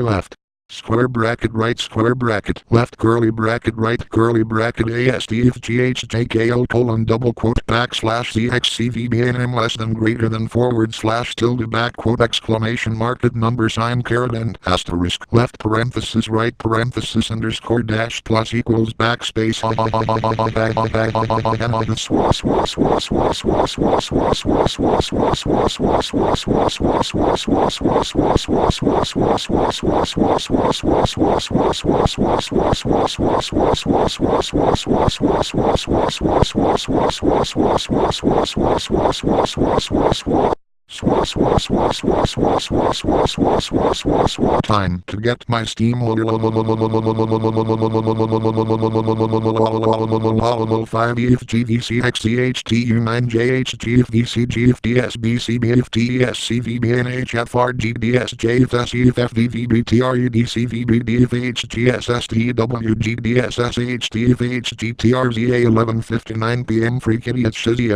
left. Square bracket right square bracket left curly bracket right curly bracket ASDFGHJKL colon double quote backslash CXCVBNM less than greater than forward slash tilde back quote exclamation market number sign caret end asterisk left parenthesis right parenthesis underscore dash plus equals backspace time to get my Steam 5 EFGVCXCHTU 9 JHTFVCBFTSCVBNHFRGDSGFVVTRUDCVBDFHGSSTWGDSSHTFHGTRZA 11:59 PM Freak Idiot Shizzy.